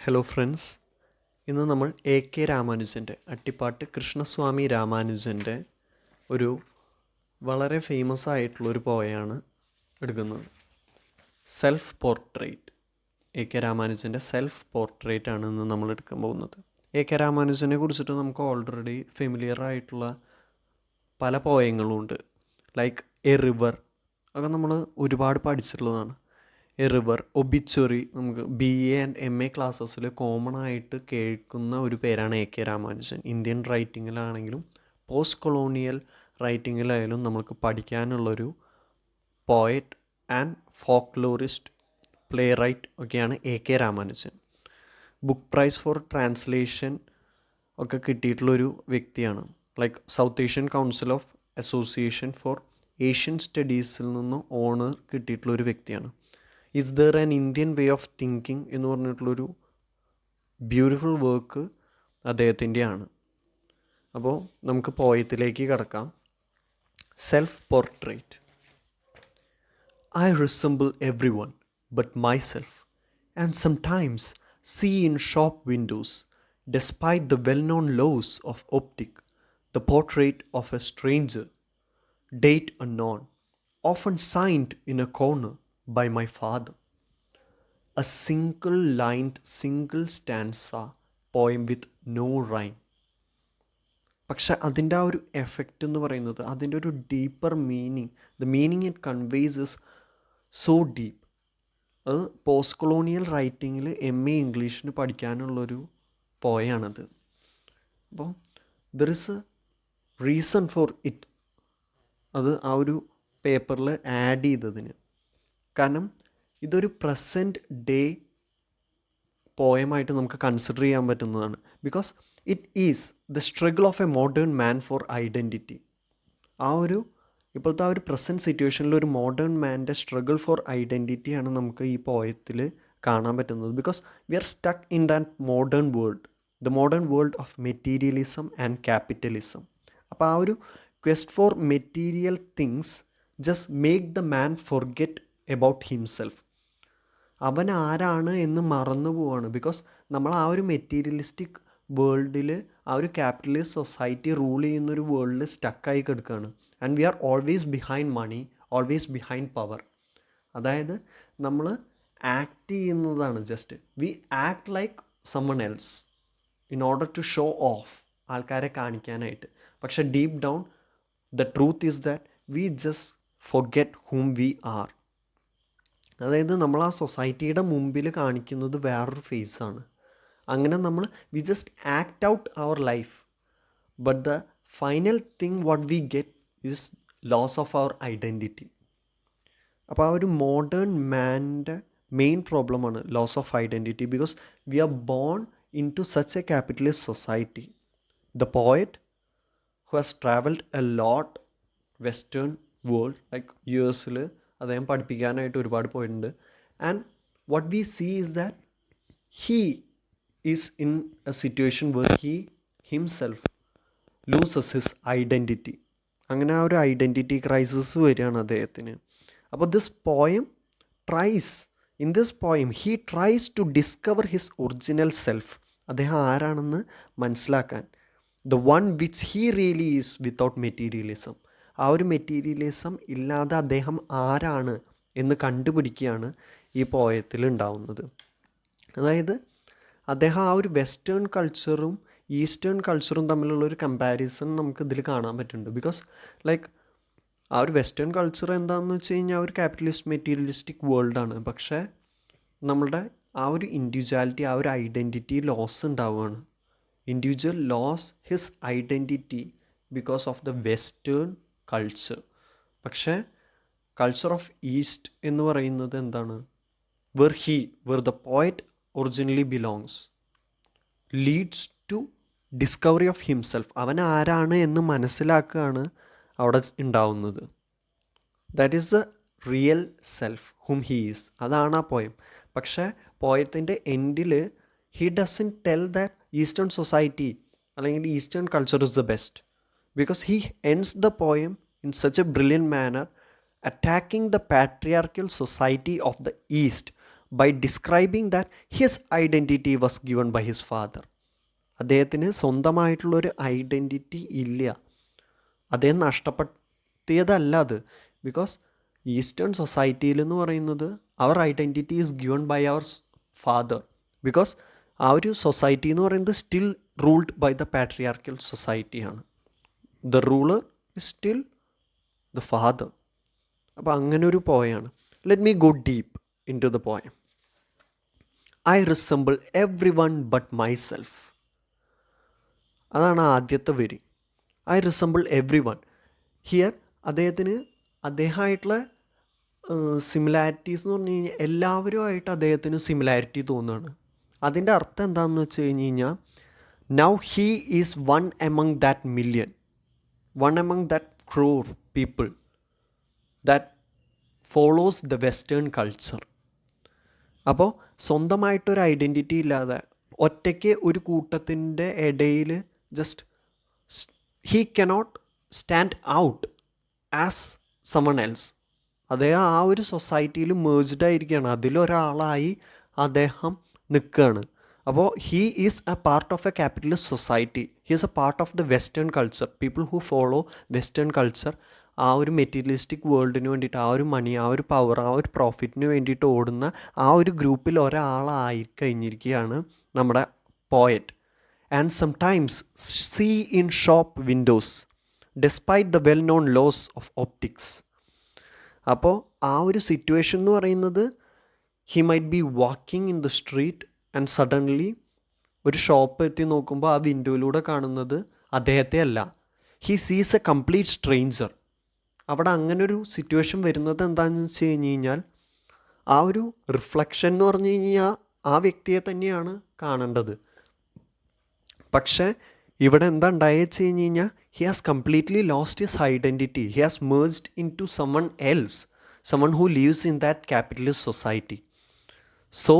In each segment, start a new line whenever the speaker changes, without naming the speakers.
Hello friends, ഇന്ന് നമ്മൾ A K രാമാനുജൻ്റെ അട്ടിപ്പാട്ട് കൃഷ്ണസ്വാമി രാമാനുജൻ്റെ ഒരു വളരെ ഫേമസ് ആയിട്ടുള്ളൊരു പോയാണ് എടുക്കുന്നത്. Self portrait. എ കെ രാമാനുജൻ്റെ സെൽഫ് പോർട്രേറ്റ് ആണ് ഇന്ന് നമ്മൾ എടുക്കാൻ പോകുന്നത്. എ കെ രാമാനുജനെ കുറിച്ചിട്ട് നമുക്ക് ഓൾറെഡി ഫെമിലിയർ ആയിട്ടുള്ള പല പോയങ്ങളും ഉണ്ട്. ലൈക്ക് എ റിവർ ഒക്കെ നമ്മൾ ഒരുപാട് പഠിച്ചിട്ടുള്ളതാണ്. എ റിവർ, ഒബിച്വറി, നമുക്ക് BA ആൻഡ് MA ക്ലാസ്സസിൽ കോമൺ ആയിട്ട് കേൾക്കുന്ന ഒരു പേരാണ് എ കെ രാമാനുജൻ. ഇന്ത്യൻ റൈറ്റിങ്ങിലാണെങ്കിലും പോസ്റ്റ് കൊളോണിയൽ റൈറ്റിങ്ങിലായാലും നമുക്ക് പഠിക്കാനുള്ളൊരു poet and folklorist, playwright ഒക്കെയാണ് എ കെ രാമാനുജൻ. ബുക്ക് പ്രൈസ് ഫോർ ട്രാൻസ്ലേഷൻ ഒക്കെ കിട്ടിയിട്ടുള്ളൊരു വ്യക്തിയാണ്. Like south Asian council of association for Asian സ്റ്റഡീസിൽ നിന്ന് ഓണർ കിട്ടിയിട്ടുള്ളൊരു വ്യക്തിയാണ്. Is there an Indian way of thinking എന്ന് പറഞ്ഞിട്ടുള്ളൊരു ബ്യൂട്ടിഫുൾ വർക്ക് അദ്ദേഹത്തിൻ്റെയാണ്. അപ്പോൾ നമുക്ക് പോയത്തിലേക്ക് കടക്കാം. Self portrait. I resemble everyone but myself, and sometimes see in shop windows, despite the well-known laws of optic, the portrait of a stranger, date unknown, often signed in a corner by my father. A single-lined, single stanza poem with no rhyme. പക്ഷെ അതിൻ്റെ ആ ഒരു effect എന്ന് പറയുന്നത്, അതിൻ്റെ ഒരു deeper meaning, the meaning it conveys is so deep. അത് post colonial റൈറ്റിങ്ങിൽ MA ഇംഗ്ലീഷിന് പഠിക്കാനുള്ളൊരു പോയാണത്. അപ്പോൾ there is A reason for it. അത് ആ ഒരു പേപ്പറിൽ ആഡ് ചെയ്തതിന് കാരണം ഇതൊരു പ്രസൻറ്റ് ഡേ പോയമായിട്ട് നമുക്ക് കൺസിഡർ ചെയ്യാൻ പറ്റുന്നതാണ്. Because it is the struggle of A modern man four identity. ആ ഒരു ഇപ്പോഴത്തെ ആ ഒരു പ്രസൻറ്റ് സിറ്റുവേഷനിൽ ഒരു മോഡേൺ മാൻ്റെ സ്ട്രഗിൾ ഫോർ ഐഡൻറ്റിറ്റിയാണ് നമുക്ക് ഈ പോയത്തിൽ കാണാൻ പറ്റുന്നത്. Because we R stuck in that modern world, the modern world of materialism and capitalism. അപ്പോൾ ആ ഒരു quest for material things just make the man forget about himself. അവൻ ആരാണ് എന്ന് മറന്നു പോവാണ്. ബിക്കോസ് നമ്മൾ ആ ഒരു മെറ്റീരിയലിസ്റ്റിക് വേൾഡിൽ, ആ ഒരു ക്യാപിറ്റലിസ്റ്റ് സൊസൈറ്റി റൂൾ ചെയ്യുന്നൊരു വേൾഡിൽ സ്റ്റക്കായി കിടക്കുകയാണ്. And we are always behind money, always behind power. അതായത് നമ്മൾ ആക്ട് ചെയ്യുന്നതാണ്, just we act like someone else in order to show off, ആൾക്കാരെ കാണിക്കാനായിട്ട്. പക്ഷെ deep down the truth is that we just forget whom we are. അതായത് നമ്മൾ ആ സൊസൈറ്റിയുടെ മുമ്പിൽ കാണിക്കുന്നത് വേറൊരു ഫേസാണ്. അങ്ങനെ നമ്മൾ we just act out our life, but the final thing what we get is loss of our identity. അപ്പോൾ ആ ഒരു മോഡേൺ മാൻ്റെ മെയിൻ പ്രോബ്ലമാണ് loss of identity. Because we are born into such a capitalist society. The poet who has travelled a lot western world, like US അദ്ദേഹം പഠിപ്പിക്കാനായിട്ട് ഒരുപാട് പോയിട്ടുണ്ട്. And what we see is that he is in a situation where he himself loses his identity. അങ്ങനെ ആ ഒരു identity crisis വരികയാണ് അദ്ദേഹത്തിന്. അപ്പോൾ this poem tries, in this poem he tries to discover his original self. അദ്ദേഹം ആരാണെന്ന് മനസ്സിലാക്കാൻ, the one which he really is without materialism. ആ ഒരു മെറ്റീരിയലിസം ഇല്ലാതെ അദ്ദേഹം ആരാണ് എന്ന് കണ്ടുപിടിക്കുകയാണ് ഈ പോയത്തിൽ ഉണ്ടാവുന്നത്. അതായത് അദ്ദേഹം ആ ഒരു വെസ്റ്റേൺ കൾച്ചറും ഈസ്റ്റേൺ കൾച്ചറും തമ്മിലുള്ളൊരു കമ്പാരിസൺ നമുക്ക് ഇതിൽ കാണാൻ പറ്റുന്നുണ്ട്. ബിക്കോസ് ലൈക്ക് ആ ഒരു വെസ്റ്റേൺ കൾച്ചർ എന്താണെന്ന് വെച്ച് കഴിഞ്ഞാൽ ഒരു ക്യാപിറ്റലിസ്റ്റ് മെറ്റീരിയലിസ്റ്റിക് വേൾഡാണ്. പക്ഷേ നമ്മളുടെ ആ ഒരു ഇൻഡിവിജ്വാലിറ്റി, ആ ഒരു ഐഡൻറ്റിറ്റി ലോസ് ഉണ്ടാവുകയാണ്. Individual loss his identity because of the western culture. പക്ഷേ കൾച്ചർ ഓഫ് ഈസ്റ്റ് എന്ന് പറയുന്നത് എന്താണ്? Where the poet originally belongs leads to discovery of himself. അവൻ ആരാണ് എന്ന് മനസ്സിലാക്കുകയാണ് അവിടെ ഉണ്ടാവുന്നത്. That is the real self whom he is. അതാണ് ആ പോയം. പക്ഷേ പോയത്തിൻ്റെ എൻഡിൽ he doesn't tell that eastern society അല്ലെങ്കിൽ eastern culture is the best. Because he ends the poem in such a brilliant manner, attacking the patriarchal society of the East by describing that his identity was given by his father. അദ്ദേഹത്തിന് സ്വന്തമായിട്ടുള്ളൊരു identity ഇല്ല, അദ്ദേഹം നഷ്ടപ്പെടുത്തിയതല്ല അത്. Because eastern സൊസൈറ്റിയിൽ എന്ന് പറയുന്നത് അവർ identity is given by our father. Because ആ ഒരു സൊസൈറ്റി എന്ന് പറയുന്നത് still ruled by the patriarchal സൊസൈറ്റിയാണ്. The ruler is still the father. അപ്പോൾ അങ്ങനെ ഒരു പോയാണ്. Let me go deep into the poem. I resemble everyone but myself. അതാണ് ആദ്യത്തെ വരി. I resemble everyone. Here അദ്ദേഹമായിട്ടുള്ള സിമിലാരിറ്റീസ് എന്ന് പറഞ്ഞു കഴിഞ്ഞാൽ എല്ലാവരുമായിട്ട് അദ്ദേഹത്തിന് സിമിലാരിറ്റി തോന്നുകയാണ്. അതിൻ്റെ അർത്ഥം എന്താണെന്ന് വെച്ച് കഴിഞ്ഞ് കഴിഞ്ഞാൽ now he is one among that million, one among that crore people that follows the western culture. അപ്പോൾ സ്വന്തമായിട്ടൊരു ഐഡൻറ്റിറ്റി ഇല്ലാതെ ഒറ്റയ്ക്ക് ഒരു കൂട്ടത്തിൻ്റെ ഇടയിൽ just he cannot stand out as someone else. അദ്ദേഹം ആ ഒരു സൊസൈറ്റിയിൽ മേർജ്ഡ് ആയിരിക്കുകയാണ്, അതിലൊരാളായി അദ്ദേഹം നിൽക്കുകയാണ്. അപ്പോൾ he is A part of A capitalist society. He is A part of the western culture. People who follow western culture ആ ഒരു മെറ്റീരിയലിസ്റ്റിക് വേൾഡിന് വേണ്ടിയിട്ട്, ആ ഒരു മണി, ആ ഒരു പവർ, ആ ഒരു പ്രോഫിറ്റിന് വേണ്ടിയിട്ട് ഓടുന്ന ആ ഒരു ഗ്രൂപ്പിൽ ഒരാളായി കഴിഞ്ഞിരിക്കുകയാണ് നമ്മുടെ poet. And sometimes see in shop windows despite the well known loss of optics. അപ്പോൾ ആ ഒരു സിറ്റുവേഷൻ എന്ന് പറയുന്നത് he might be walking in the street and suddenly ഒരു ഷോപ്പ് എത്തി നോക്കുമ്പോൾ ആ വിൻഡോയിലൂടെ കാണുന്നത് അദ്ദേഹത്തെ അല്ല, ഹി സീസ് എ കംപ്ലീറ്റ് സ്ട്രേഞ്ചർ. അവിടെ അങ്ങനൊരു സിറ്റുവേഷൻ വരുന്നത് എന്താണെന്ന് വെച്ച് കഴിഞ്ഞ് കഴിഞ്ഞാൽ ആ ഒരു റിഫ്ലക്ഷൻ എന്ന് പറഞ്ഞു കഴിഞ്ഞാൽ ആ വ്യക്തിയെ തന്നെയാണ് കാണേണ്ടത്. പക്ഷേ ഇവിടെ എന്താ ഉണ്ടായെന്ന് വെച്ച് കഴിഞ്ഞ് കഴിഞ്ഞാൽ he has completely lost his identity. He has merged into someone else, someone who lives in that capitalist society. So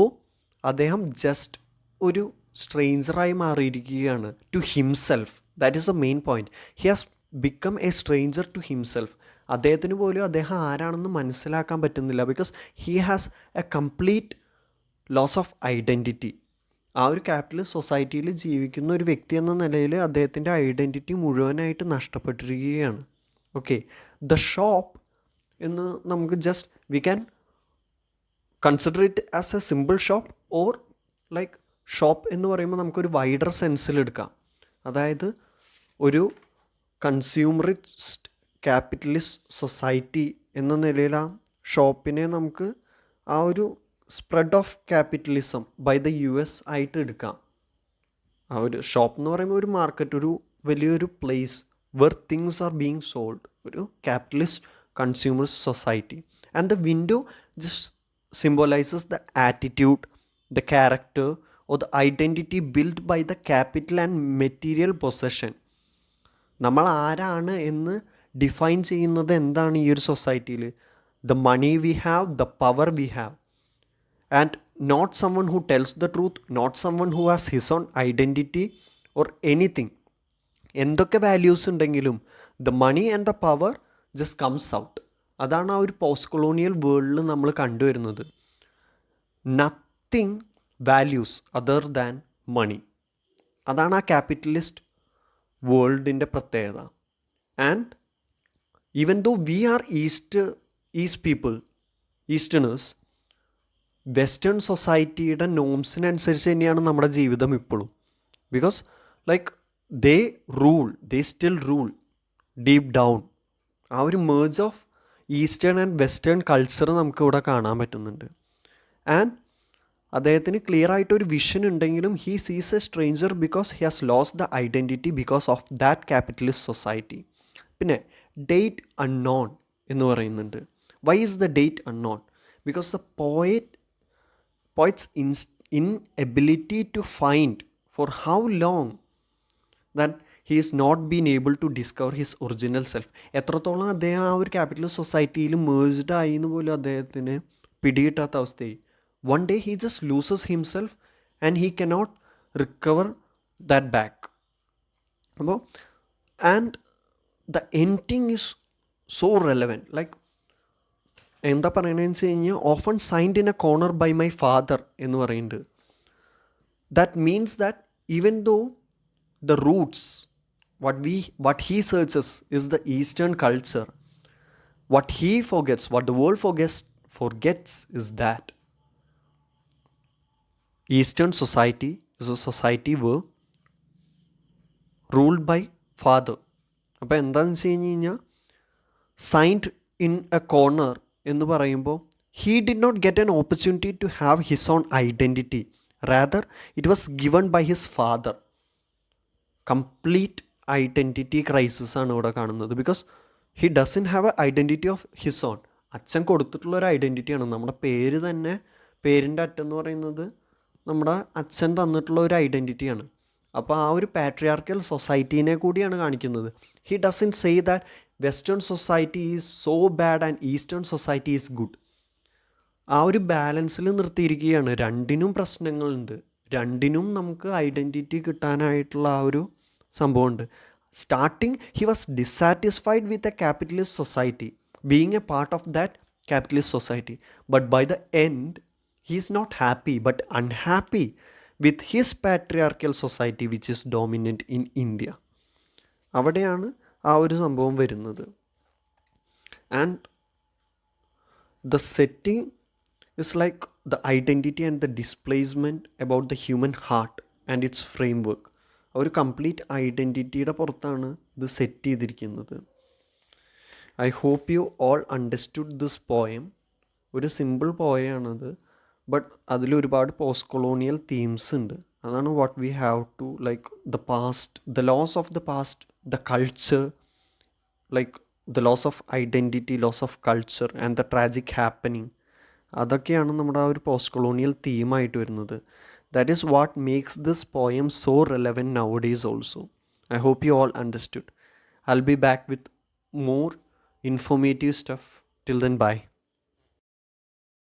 അദ്ദേഹം ജസ്റ്റ് ഒരു സ്ട്രേഞ്ചറായി മാറിയിരിക്കുകയാണ് to himself. That is a main point. He has become a stranger to himself. അദ്ദേഹത്തിന് പോലും അദ്ദേഹം ആരാണെന്ന് മനസ്സിലാക്കാൻ പറ്റുന്നില്ല. Because he has a complete loss of identity. ആ ഒരു ക്യാപിറ്റലിസ്റ്റ് സൊസൈറ്റിയിൽ ജീവിക്കുന്ന ഒരു വ്യക്തി എന്ന നിലയിൽ അദ്ദേഹത്തിൻ്റെ ഐഡൻറ്റിറ്റി മുഴുവനായിട്ട് നഷ്ടപ്പെട്ടിരിക്കുകയാണ്. ഓക്കെ, ദ ഷോപ്പ് എന്ന് നമുക്ക് just we can consider it as A simple shop or like shop എന്ന് പറയുമ്പോൾ നമുക്കൊരു വൈഡർ സെൻസിലെടുക്കാം. അതായത് ഒരു കൺസ്യൂമറിസ്റ്റ് ക്യാപിറ്റലിസ്റ്റ് സൊസൈറ്റി എന്ന നിലയിൽ ആ ഷോപ്പിനെ നമുക്ക് ആ ഒരു spread of capitalism by the US ആയിട്ട് എടുക്കാം. ആ ഒരു ഷോപ്പ് എന്ന് പറയുമ്പോൾ ഒരു മാർക്കറ്റ്, ഒരു വലിയൊരു place where things are being sold, ഒരു capitalist consumer society. And the window just symbolizes the attitude, the character or the identity built by the capital and material possession. നമ്മൾ ആരാണ് എന്ന് ഡിഫൈൻ ചെയ്യുന്നത് എന്താണ് ഈ ഒരു സൊസൈറ്റിയിൽ? The money we have, the power we have, and not someone who tells the truth, not someone who has his own identity or anything. എന്തൊക്കെ values ഉണ്ടെങ്കിലും the money and the power just comes out. അതാണ് ആ ഒരു post colonial വേൾഡിൽ നമ്മൾ കണ്ടുവരുന്നത്. Nothing values other than money. അതാണ് ആ ക്യാപിറ്റലിസ്റ്റ് വേൾഡിൻ്റെ പ്രത്യേകത. And even though we are east people, easterners, western സൊസൈറ്റിയുടെ നോംസിനനുസരിച്ച് തന്നെയാണ് നമ്മുടെ ജീവിതം ഇപ്പോഴും. Because like they still rule deep down. ആ ഒരു merge of eastern and western culture നമുക്കിവിടെ കാണാൻ പറ്റുന്നുണ്ട്. ആൻഡ് അദ്ദേഹത്തിന് ക്ലിയർ ആയിട്ടൊരു വിഷൻ ഉണ്ടെങ്കിലും he sees a stranger because he has lost the identity because of that capitalist society. പിന്നെ date unknown എന്ന് പറയുന്നുണ്ട്. Why is the date unknown? Because the poet's inability to find for how long that he is not been able to discover his original self. എത്രത്തോളം അദ്ദേഹം ആ ഒരു capitalist സൊസൈറ്റിയിൽ merged ആയി എന്ന് പോലും അദ്ദേഹത്തിന് പിടികിട്ടാത്ത അവസ്ഥയായി. One day he just loses himself and he cannot recover that back. അപ്പോൾ and the ending is so relevant. Like എന്താ പറയണതെന്ന് വെച്ച് കഴിഞ്ഞാൽ often signed in a corner by my father എന്ന് പറയുന്നുണ്ട്. That means that even though the roots, what he searches is the Eastern culture. What he forgets, what the world forgets is that Eastern society is a society where ruled by father. അപ്പോൾ എന്താണെന്ന് വെച്ച് കഴിഞ്ഞ് കഴിഞ്ഞാൽ signed in a corner എന്ന് പറയുമ്പോൾ he did not get an opportunity to have his own identity. Rather, it was given by his father. Complete identity crisis ആണ് ഇവിടെ കാണുന്നത്. Because he doesn't have A identity of his own. അച്ഛൻ കൊടുത്തിട്ടുള്ള ഒരു ഐഡൻറ്റിറ്റിയാണ്. നമ്മുടെ പേര് തന്നെ, പേരിൻ്റെ അറ്റെന്ന് പറയുന്നത് നമ്മുടെ അച്ഛൻ തന്നിട്ടുള്ള ഒരു ഐഡൻറ്റിറ്റിയാണ്. അപ്പോൾ ആ ഒരു പാട്രിയാർക്കൽ സൊസൈറ്റീനെ കൂടിയാണ് കാണിക്കുന്നത്. He doesn't say that western society is so bad and eastern society is good. ആ ഒരു ബാലൻസിൽ നിർത്തിയിരിക്കുകയാണ്. രണ്ടിനും പ്രശ്നങ്ങളുണ്ട്, രണ്ടിനും നമുക്ക് ഐഡൻറ്റിറ്റി കിട്ടാനായിട്ടുള്ള ആ ഒരു സംഭവമുണ്ട്. Starting he was dissatisfied with a capitalist society, being a part of that capitalist society. But by the end he is not happy but unhappy with his patriarchal society which is dominant in India. അവിടെയാണ് ആ ഒരു സംഭവം വരുന്നത്. And the setting is like the identity and the displacement about the human heart and its framework. ഒരു complete ഐഡൻറ്റിറ്റിയുടെ പുറത്താണ് ഇത് set ചെയ്തിരിക്കുന്നത്. I hope you all understood this poem. ഒരു സിമ്പിൾ പോയാണത്, ബട്ട് അതിലൊരുപാട് പോസ്റ്റ് കൊളോണിയൽ തീംസ് ഉണ്ട്. അതാണ് what we have to like the past, the loss of the past, the culture, like the loss of identity, loss of culture and the tragic happening. അതൊക്കെയാണ് നമ്മുടെ ആ ഒരു post colonial തീമായിട്ട് വരുന്നത്. That is what makes this poem so relevant now days also. I hope you all understood. I'll be back with more informative stuff. Till then, bye.